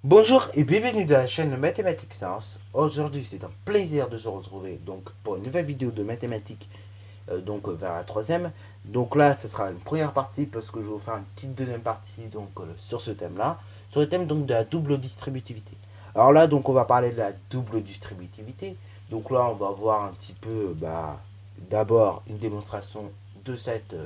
Bonjour et bienvenue dans la chaîne Mathématiques Science. Aujourd'hui, c'est un plaisir de se retrouver donc pour une nouvelle vidéo de mathématiques, vers la troisième. Donc là, ce sera une première partie parce que je vais vous faire une petite deuxième partie sur ce thème-là, sur le thème donc de la double distributivité. Alors là, donc on va parler de la double distributivité. Donc là, on va voir un petit peu, d'abord une démonstration de cette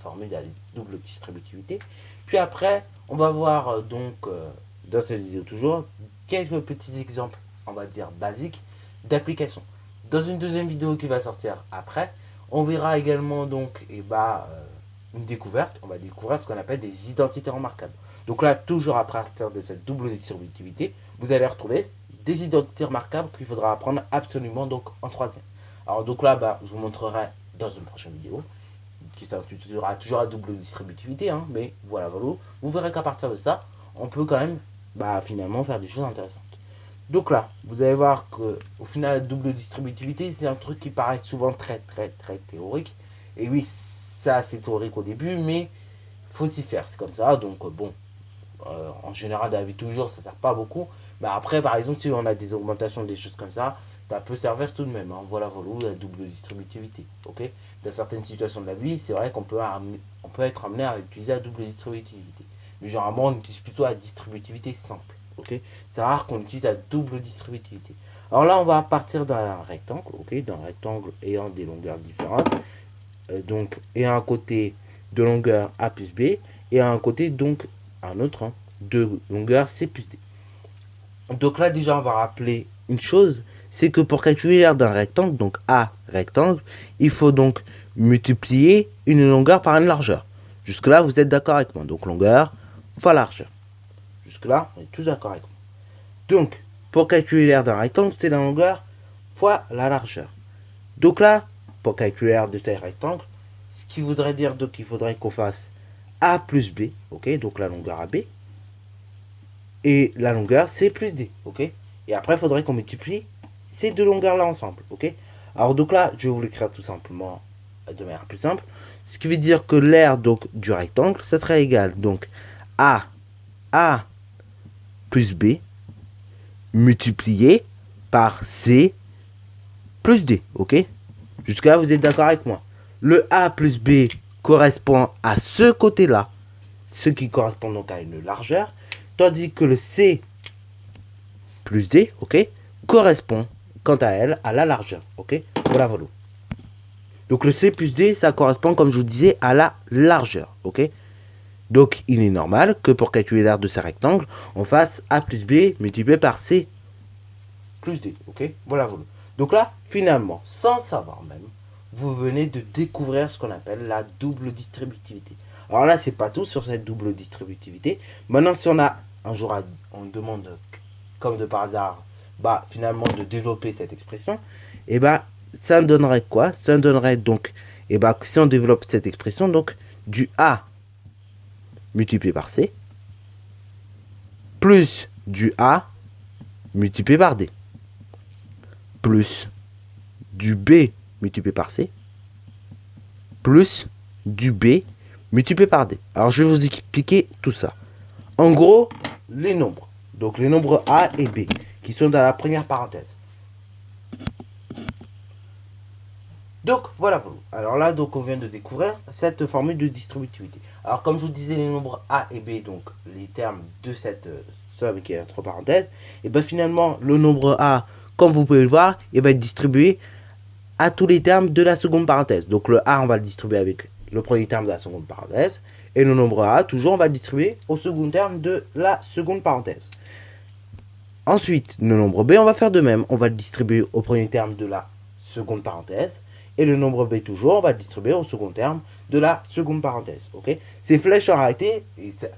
formule de la double distributivité. Puis après, on va voir dans cette vidéo toujours quelques petits exemples, on va dire basiques, d'applications. Dans une deuxième vidéo qui va sortir après, on verra également une découverte. On va découvrir ce qu'on appelle des identités remarquables. Donc là, toujours à partir de cette double distributivité, vous allez retrouver des identités remarquables qu'il faudra apprendre absolument donc en troisième. Alors donc là, je vous montrerai dans une prochaine vidéo qui s'intitulera toujours à double distributivité, hein, mais voilà, vous verrez qu'à partir de ça, on peut quand même finalement faire des choses intéressantes. Donc là, vous allez voir que au final, la double distributivité, c'est un truc qui paraît souvent très très très théorique. Et oui, c'est assez théorique au début, mais il faut s'y faire, c'est comme ça. En général, dans la vie toujours, ça ne sert pas beaucoup. Mais après, par exemple, si on a des augmentations, des choses comme ça peut servir tout de même, hein. Voilà, la double distributivité. Ok. Dans certaines situations de la vie, c'est vrai on peut être amené à utiliser la double distributivité. Mais généralement, on utilise plutôt la distributivité simple. Ok. C'est rare qu'on utilise la double distributivité. Alors là, on va partir d'un rectangle, ok, d'un rectangle ayant des longueurs différentes. Ayant un côté de longueur A plus B et à un côté donc un autre de longueur C plus D. Donc là déjà on va rappeler une chose, c'est que pour calculer l'aire d'un rectangle, donc A rectangle, il faut donc multiplier une longueur par une largeur. Jusque là vous êtes d'accord avec moi, donc longueur fois largeur. Jusque là on est tous d'accord avec moi. Donc pour calculer l'aire d'un rectangle, c'est la longueur fois la largeur. Donc là, pour calculer l'aire de ce rectangle, ce qui voudrait dire donc qu'il faudrait qu'on fasse A plus B, ok, donc la longueur AB, et la longueur C plus D, ok. Et après, il faudrait qu'on multiplie ces deux longueurs-là ensemble, ok. Alors donc là, je vais vous l'écrire tout simplement de manière plus simple. Ce qui veut dire que l'aire donc du rectangle, ça serait égal donc à A plus B multiplié par C plus D, ok. Jusqu'à là, vous êtes d'accord avec moi. Le A plus B correspond à ce côté-là, ce qui correspond donc à une largeur, tandis que le C plus D, ok, correspond quant à elle à la largeur, ok. Voilà. Donc le C plus D, ça correspond, comme je vous disais, à la largeur, ok. Donc il est normal que pour calculer l'aire de ce rectangle, on fasse A plus B multiplié par C plus D, ok. Voilà. Donc là, finalement, sans savoir même, vous venez de découvrir ce qu'on appelle la double distributivité. Alors là, c'est pas tout sur cette double distributivité. Maintenant, si on a un jour, on demande, comme de par hasard, finalement de développer cette expression, et ça donnerait quoi? Ça donnerait donc, si on développe cette expression, donc du A multiplié par C, plus du A multiplié par D, plus du B multiplié par C, plus du B multiplié par D. Alors je vais vous expliquer tout ça. En gros, les nombres. Donc les nombres A et B, qui sont dans la première parenthèse. Donc voilà. Alors là, donc on vient de découvrir cette formule de distributivité. Alors comme je vous disais, les nombres A et B, donc les termes de cette somme qui est entre parenthèses, et finalement le nombre A, comme vous pouvez le voir, il va être distribué à tous les termes de la seconde parenthèse. Donc le A, on va le distribuer avec le premier terme de la seconde parenthèse. Et le nombre A, toujours, on va le distribuer au second terme de la seconde parenthèse. Ensuite, le nombre B, on va faire de même. On va le distribuer au premier terme de la seconde parenthèse. Et le nombre B, toujours, on va le distribuer au second terme de la seconde parenthèse. Okay. Ces flèches en réalité,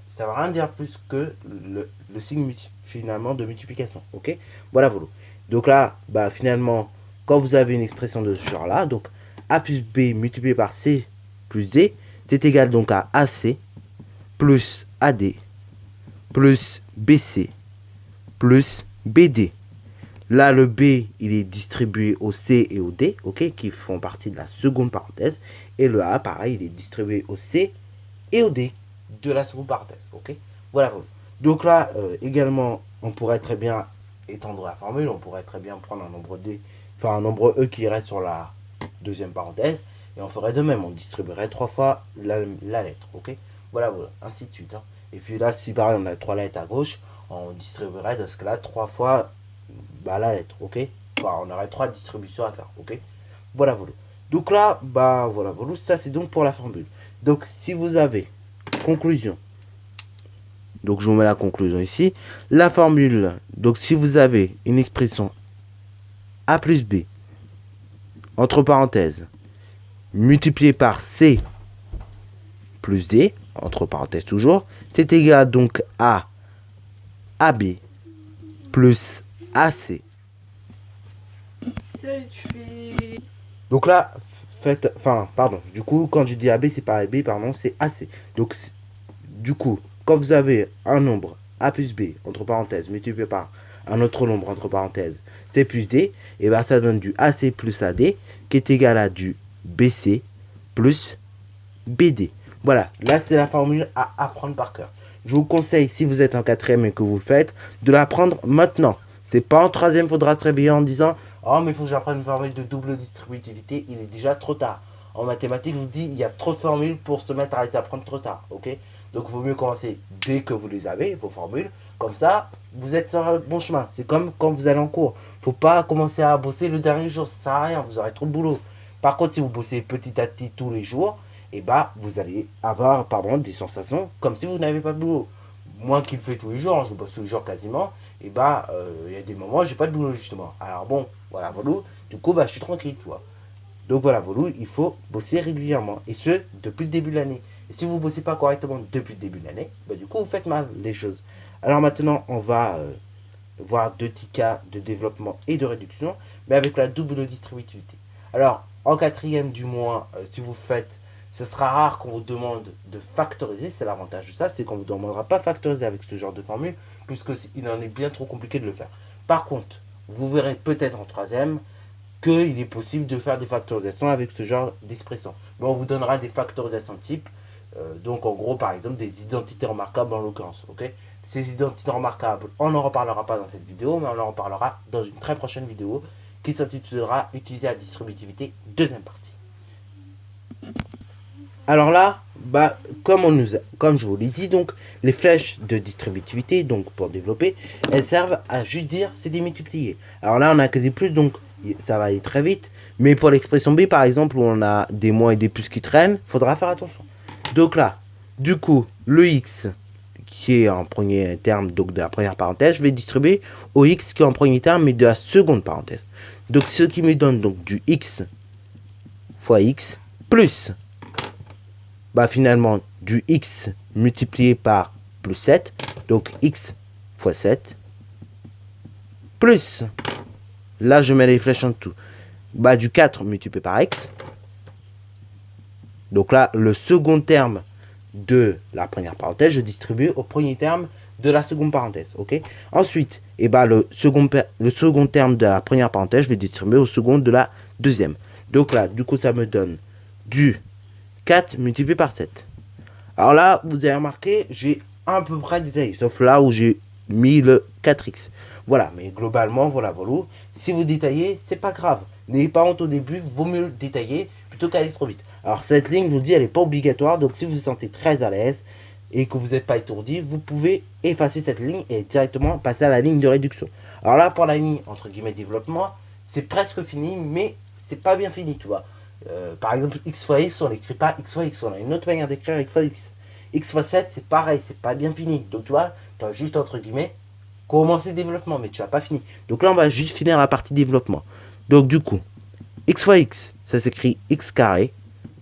ça ne va rien dire plus que le signe finalement de multiplication. Okay. Voilà. Donc là, finalement, quand vous avez une expression de ce genre-là, donc A plus B multiplié par C plus D, c'est égal donc à AC plus AD plus BC plus BD. Là, le B, il est distribué au C et au D, ok, qui font partie de la seconde parenthèse. Et le A, pareil, il est distribué au C et au D de la seconde parenthèse, ok. Voilà. Donc là, également, on pourrait très bien étendre la formule, on pourrait très bien prendre un nombre D, enfin un nombre E qui irait sur la deuxième parenthèse, et on ferait de même, on distribuerait 3 fois la lettre, ok? Voilà, voilà, ainsi de suite. Hein. Et puis là, si pareil, on a 3 lettres à gauche, on distribuerait dans ce cas-là 3 fois la lettre, ok? Enfin, on aurait 3 distributions à faire, ok? Voilà, voilà. Donc là, voilà, voilà, ça c'est donc pour la formule. Donc, si vous avez conclusion, donc je vous mets la conclusion ici, la formule, donc si vous avez une expression A plus B, entre parenthèses, multiplié par C plus D, entre parenthèses toujours, c'est égal donc à AB plus AC. Donc là, du coup, quand je dis AB, c'est pas AB, pardon, c'est AC. Donc, du coup, quand vous avez un nombre A plus B, entre parenthèses, multiplié par un autre nombre, entre parenthèses, C plus D, et bien ça donne du AC plus AD, qui est égal à du BC plus BD. Voilà, là c'est la formule à apprendre par cœur. Je vous conseille, si vous êtes en quatrième et que vous le faites, de l'apprendre maintenant. C'est pas en troisième, il faudra se réveiller en disant « Oh, mais il faut que j'apprenne une formule de double distributivité, il est déjà trop tard. » En mathématiques, je vous dis, il y a trop de formules pour se mettre à les apprendre trop tard, ok? Donc, il vaut mieux commencer dès que vous les avez, vos formules. Comme ça, vous êtes sur le bon chemin. C'est comme quand vous allez en cours. Faut pas commencer à bosser le dernier jour, ça sert à rien, vous aurez trop de boulot. Par contre, si vous bossez petit à petit tous les jours, et vous allez avoir des sensations comme si vous n'avez pas de boulot. Moi qui le fais tous les jours, je bosse tous les jours quasiment, il y a des moments où j'ai pas de boulot justement. Alors bon, voilà, voilà, du coup je suis tranquille, tu vois. Donc voilà, voilà, il faut bosser régulièrement, et ce, depuis le début de l'année. Et si vous ne bossez pas correctement depuis le début de l'année, du coup vous faites mal les choses. Alors maintenant, on va voir 2 petits cas de développement et de réduction, mais avec la double distributivité. Alors, en quatrième du moins, si vous faites, ce sera rare qu'on vous demande de factoriser, c'est l'avantage de ça, c'est qu'on ne vous demandera pas factoriser avec ce genre de formule, puisqu'il en est bien trop compliqué de le faire. Par contre, vous verrez peut-être en troisième qu'il est possible de faire des factorisations avec ce genre d'expression. Mais on vous donnera des factorisations type, donc en gros par exemple des identités remarquables en l'occurrence, ok? Ces identités remarquables, on n'en reparlera pas dans cette vidéo, mais on en reparlera dans une très prochaine vidéo qui s'intitulera Utiliser la distributivité, deuxième partie. Alors là, comme je vous l'ai dit, donc les flèches de distributivité, donc pour développer, elles servent à juste dire c'est démultiplier. Alors là, on a que des plus, donc ça va aller très vite. Mais pour l'expression B, par exemple, où on a des moins et des plus qui traînent, il faudra faire attention. Donc là, du coup, le x qui est en premier terme, donc de la première parenthèse, je vais distribuer au x qui est en premier terme, mais de la seconde parenthèse. Donc ce qui me donne donc du x fois x plus finalement du x multiplié par plus 7, donc x fois 7, plus, là je mets les flèches en dessous, du 4 multiplié par x, donc là le second terme de la première parenthèse, je distribue au premier terme de la seconde parenthèse, ok. Ensuite, le second terme de la première parenthèse, je vais distribuer au second de la deuxième. Donc là, du coup, ça me donne du 4 multiplié par 7. Alors là, vous avez remarqué, j'ai à peu près détaillé, sauf là où j'ai mis le 4x. Voilà, mais globalement, voilà. Si vous détaillez, c'est pas grave. N'ayez pas honte au début, vaut mieux le détailler plutôt qu'aller trop vite. Alors cette ligne, je vous dis, elle n'est pas obligatoire, donc si vous vous sentez très à l'aise et que vous n'êtes pas étourdi, vous pouvez effacer cette ligne et directement passer à la ligne de réduction. Alors là, pour la ligne, entre guillemets, développement, c'est presque fini, mais c'est pas bien fini, tu vois. Par exemple, x fois x, on n'écrit pas x fois x, on a une autre manière d'écrire x fois x. X fois 7, c'est pareil, c'est pas bien fini. Donc tu vois, tu as juste, entre guillemets, commencé le développement, mais tu n'as pas fini. Donc là, on va juste finir la partie développement. Donc du coup, x fois x, ça s'écrit x carré,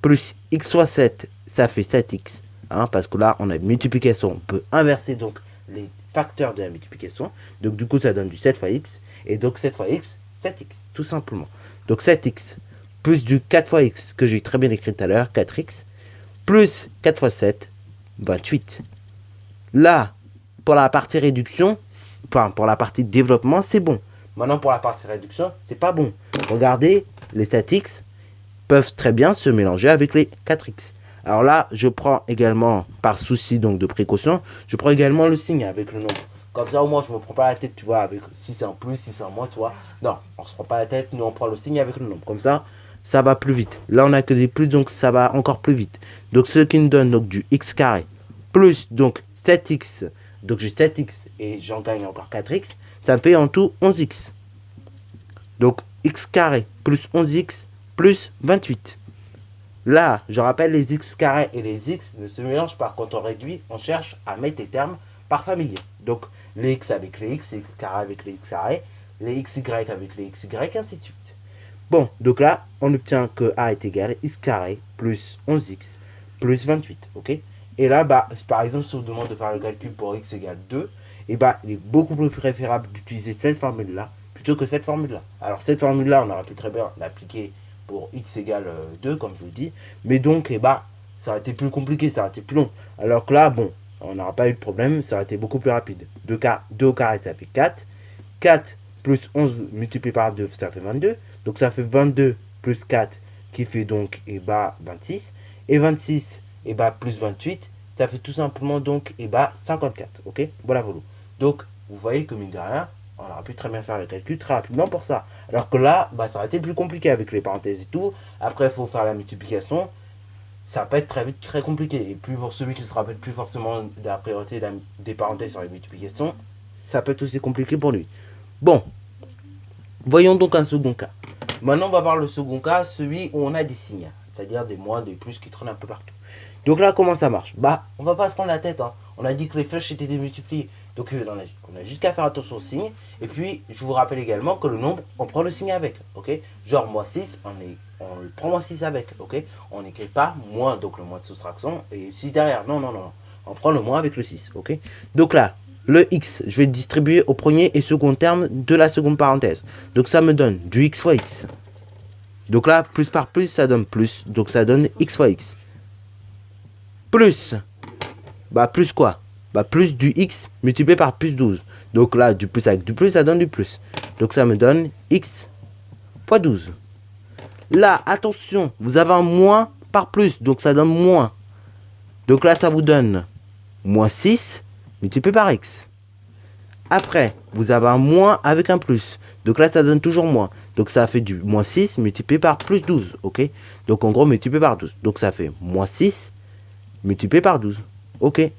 plus x fois 7, ça fait 7x. Hein, parce que là, on a une multiplication, on peut inverser donc les facteurs de la multiplication. Donc du coup, ça donne du 7 fois x. Et donc 7 fois x, 7x, tout simplement. Donc 7x, plus du 4 fois x, que j'ai très bien écrit tout à l'heure, 4x, plus 4 fois 7, 28. Là, pour la partie réduction, pour la partie développement, c'est bon. Maintenant, pour la partie réduction, c'est pas bon. Regardez, les 7x peuvent très bien se mélanger avec les 4x. Alors là, je prends également, par souci donc de précaution, je prends également le signe avec le nombre. Comme ça, au moins, je me prends pas la tête, tu vois, avec si c'est en plus, si c'est en moins, tu vois. Non, on se prend pas la tête, nous on prend le signe avec le nombre. Comme ça va plus vite. Là, on a que des plus, donc ça va encore plus vite. Donc, ce qui nous donne donc du x carré plus donc 7x. Donc, j'ai 7x et j'en gagne encore 4x. Ça me fait en tout 11x. Donc, x carré plus 11x plus 28. Là, je rappelle, les x carrés et les x ne se mélangent pas. Quand on réduit, on cherche à mettre des termes par familier. Donc, les x avec les x carré avec les x carré, les xy avec les xy, ainsi de suite. Bon, donc là, on obtient que a est égal à x carré plus 11x plus 28, ok. Et là, bah, par exemple, si on vous demande de faire le calcul pour x égale 2, et bah, il est beaucoup plus préférable d'utiliser cette formule-là plutôt que cette formule-là. Alors, cette formule-là, on aurait pu très bien l'appliquer pour x égale 2, comme je vous dis. Mais donc, et bah, ça aurait été plus compliqué, ça aurait été plus long. Alors que là, bon, on n'aura pas eu de problème, ça aurait été beaucoup plus rapide. 2 au carré, ça fait 4. 4 plus 11 multiplié par 2, ça fait 22. Donc ça fait 22 plus 4 qui fait donc et bah 26. Et 26 et bah plus 28, ça fait tout simplement donc et bah 54. Ok, voilà, voilà. Donc vous voyez que mine de rien, on aurait pu très bien faire le calcul très rapidement pour ça. Alors que là, bah, ça aurait été plus compliqué avec les parenthèses et tout. Après, il faut faire la multiplication. Ça peut être très vite très compliqué. Et puis pour celui qui ne se rappelle plus forcément de la priorité des parenthèses sur les multiplications, ça peut être aussi compliqué pour lui. Bon, voyons donc un second cas. Maintenant, on va voir le second cas, celui où on a des signes, c'est-à-dire des moins, des plus qui traînent un peu partout. Donc là, comment ça marche? Bah, on va pas se prendre la tête. Hein. On a dit que les flèches étaient démultipliées. Donc on a juste qu'à faire attention au signe. Et puis, je vous rappelle également que le nombre, on prend le signe avec. Ok. Genre, moins 6, on le prend moins 6 avec. Ok. On n'écrit pas moins, donc le moins de soustraction, et 6 derrière. Non, non, non. On prend le moins avec le 6. Ok. Donc là, le x, je vais le distribuer au premier et second terme de la seconde parenthèse. Donc ça me donne du x fois x. Donc là, plus par plus, ça donne plus. Donc ça donne x fois x. Plus. Bah plus quoi? Bah plus du x multiplié par plus 12. Donc là, du plus avec du plus, ça donne du plus. Donc ça me donne x fois 12. Là, attention, vous avez un moins par plus. Donc ça donne moins. Donc là, ça vous donne moins 6 multiplié par x. Après, vous avez un moins avec un plus. Donc là, ça donne toujours moins. Donc ça fait du moins 6 multiplié par plus 12. Ok. Donc en gros, multiplié par 12. Donc ça fait moins 6 multiplié par 12. Ok.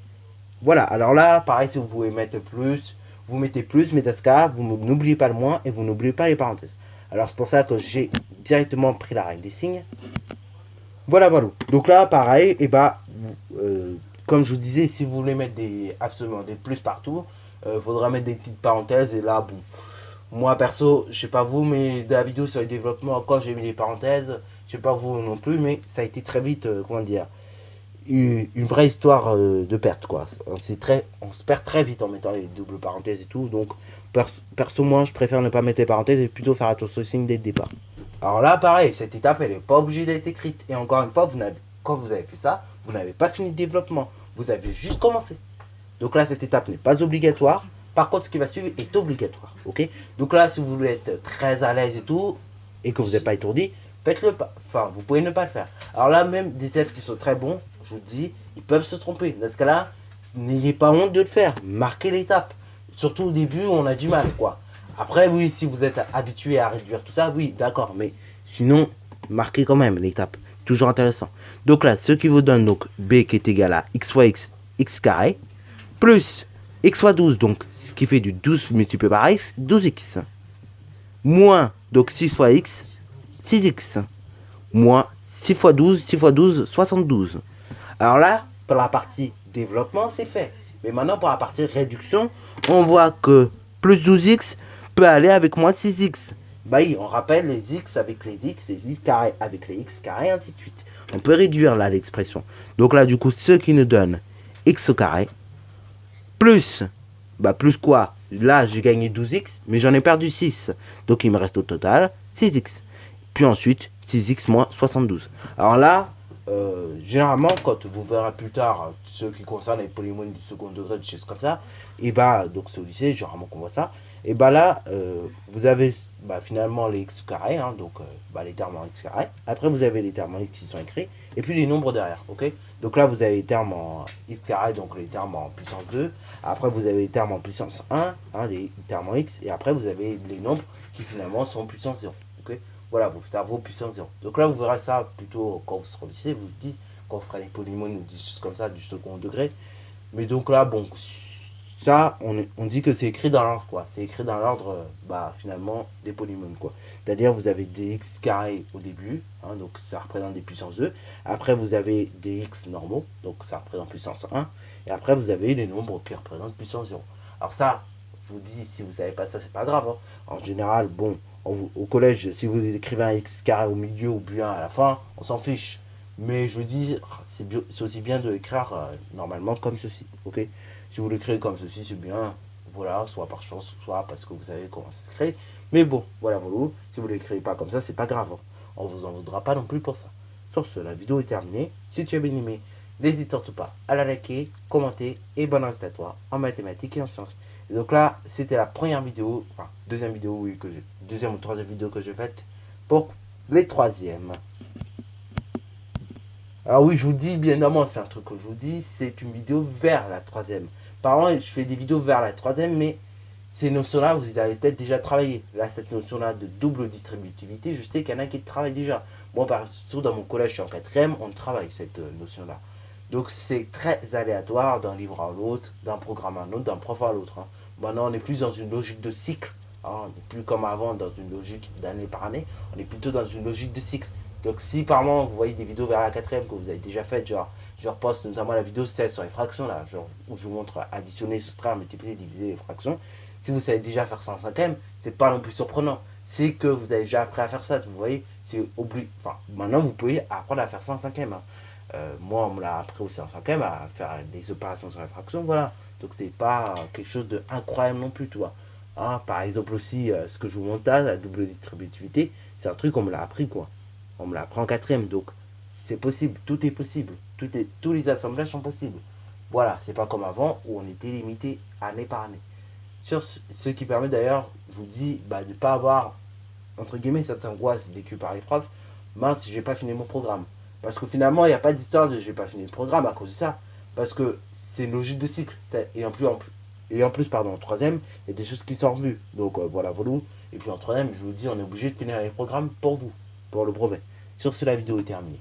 Voilà. Alors là, pareil, si vous pouvez mettre plus, vous mettez plus. Mais dans ce cas, vous n'oubliez pas le moins et vous n'oubliez pas les parenthèses. Alors c'est pour ça que j'ai directement pris la règle des signes. Voilà, voilà. Donc là, pareil, et bah, comme je vous disais, si vous voulez mettre absolument des plus partout, faudra mettre des petites parenthèses. Et là, bon, moi perso, je sais pas vous, mais dans la vidéo sur le développement, quand j'ai mis les parenthèses, je sais pas vous non plus, mais ça a été très vite, comment dire, une vraie histoire de perte, quoi. On se perd très vite en mettant les doubles parenthèses et tout. Donc, perso, moi, je préfère ne pas mettre les parenthèses et plutôt faire attention au signe dès le départ. Alors là, pareil, cette étape, elle n'est pas obligée d'être écrite. Et encore une fois, quand vous avez fait ça, vous n'avez pas fini le développement. Vous avez juste commencé. Donc là, cette étape n'est pas obligatoire. Par contre, ce qui va suivre est obligatoire. Ok. Donc là, si vous voulez être très à l'aise et tout, et que vous n'êtes pas étourdi, faites-le pas. Enfin, vous pouvez ne pas le faire. Alors là, même des élèves qui sont très bons, je vous dis, ils peuvent se tromper. Dans ce cas-là, n'ayez pas honte de le faire. Marquez l'étape. Surtout au début, on a du mal, quoi. Après, oui, si vous êtes habitué à réduire tout ça, oui, d'accord. Mais sinon, marquez quand même l'étape. Toujours intéressant. Donc là, ce qui vous donne donc b qui est égal à x fois x, x carré, plus x fois 12, donc ce qui fait du 12 multiplié par x, 12x. Moins, donc 6 fois x, 6x. Moins 6 fois 12, 6 fois 12, 72. Alors là, pour la partie développement, c'est fait. Mais maintenant, pour la partie réduction, on voit que plus 12x peut aller avec moins 6x. Bah oui, on rappelle les x avec les x carrés avec les x carrés, ainsi de suite. On peut réduire là l'expression. Donc là, du coup, ce qui nous donne x au carré, plus, bah plus quoi? Là, j'ai gagné 12x, mais j'en ai perdu 6. Donc il me reste au total 6x. Puis ensuite, 6x moins 72. Alors là, généralement, quand vous verrez plus tard ce qui concerne les polymonies du second degré, des choses comme ça, et bah, donc c'est au lycée, généralement qu'on voit ça, Et bah là, vous avez finalement les x carrés, hein, donc les termes en x carré. Après, vous avez les termes en x qui sont écrits, et puis les nombres derrière, ok. Donc là, vous avez les termes en x carré, donc les termes en puissance 2. Après, vous avez les termes en puissance 1, hein, les termes en x, et après, vous avez les nombres qui finalement sont en puissance 0, ok. Voilà, vous faites vos puissance 0. Donc là, vous verrez ça plutôt quand vous serez au lycée, vous dites, quand vous ferez les polymonies ou des choses comme ça, du second degré. Mais donc là, bon, ça, on dit que c'est écrit dans l'ordre, quoi. C'est écrit dans l'ordre, finalement, des polynômes, quoi. C'est-à-dire, vous avez des x carrés au début, hein, donc ça représente des puissances 2. Après, vous avez des x normaux, donc ça représente puissance 1. Et après, vous avez les nombres qui représentent puissance 0. Alors ça, je vous dis, si vous savez pas ça, c'est pas grave, hein. En général, bon, au collège, si vous écrivez un x carré au milieu ou bien à la fin, on s'en fiche. Mais je dis, c'est aussi bien de l'écrire normalement comme ceci, ok. Si vous l'écrivez comme ceci, c'est bien, voilà, soit par chance, soit parce que vous savez comment ça s'écrit. Mais bon, voilà, voilà. Si vous ne l'écrivez pas comme ça, c'est pas grave, hein. On vous en voudra pas non plus pour ça. Sur ce, la vidéo est terminée. Si tu as bien aimé, n'hésite surtout pas à la liker, commenter et bonne reste à toi en mathématiques et en sciences. Et donc là, c'était la première vidéo, enfin deuxième vidéo, oui, deuxième ou troisième vidéo que j'ai faite pour les troisièmes. Alors oui, je vous dis, bien évidemment, c'est un truc que je vous dis, c'est une vidéo vers la troisième. Par contre, je fais des vidéos vers la troisième, mais ces notions-là, vous avez peut-être déjà travaillé. Là, cette notion-là de double distributivité, je sais qu'il y en a qui travaillent déjà. Moi, par exemple, dans mon collège, je suis en quatrième, on travaille cette notion-là. Donc, c'est très aléatoire d'un livre à l'autre, d'un programme à un autre, d'un prof à l'autre, hein. Maintenant, on est plus dans une logique de cycle, hein. On n'est plus comme avant dans une logique d'année par année. On est plutôt dans une logique de cycle. Donc si par moment vous voyez des vidéos vers la quatrième que vous avez déjà faites, genre je reposte notamment la vidéo 16 sur les fractions là, genre où je vous montre additionner, soustraire, multiplier, diviser les fractions. Si vous savez déjà faire ça en cinquième, c'est pas non plus surprenant. C'est que vous avez déjà appris à faire ça, vous voyez, c'est obligé. Enfin, maintenant vous pouvez apprendre à faire ça en cinquième, hein. Moi on me l'a appris aussi en cinquième à faire des opérations sur les fractions, voilà. Donc c'est pas quelque chose d'incroyable non plus, tu vois. Hein, par exemple aussi, ce que je vous montre là, la double distributivité, c'est un truc qu'on me l'a appris, quoi. On me l'apprend en quatrième, donc c'est possible, tout est possible, tous les assemblages sont possibles. Voilà, c'est pas comme avant où on était limité année par année. Sur ce qui permet d'ailleurs, je vous dis, de ne pas avoir, entre guillemets, cette angoisse vécue par les profs, mince, j'ai pas fini mon programme. Parce que finalement, il n'y a pas d'histoire de j'ai pas fini le programme à cause de ça. Parce que c'est une logique de cycle. Et en plus, pardon, en troisième, il y a des choses qui sont revues. Donc voilà, voilà. Et puis en troisième, je vous dis, on est obligé de finir les programmes pour vous, pour le brevet. Sur ce, la vidéo est terminée.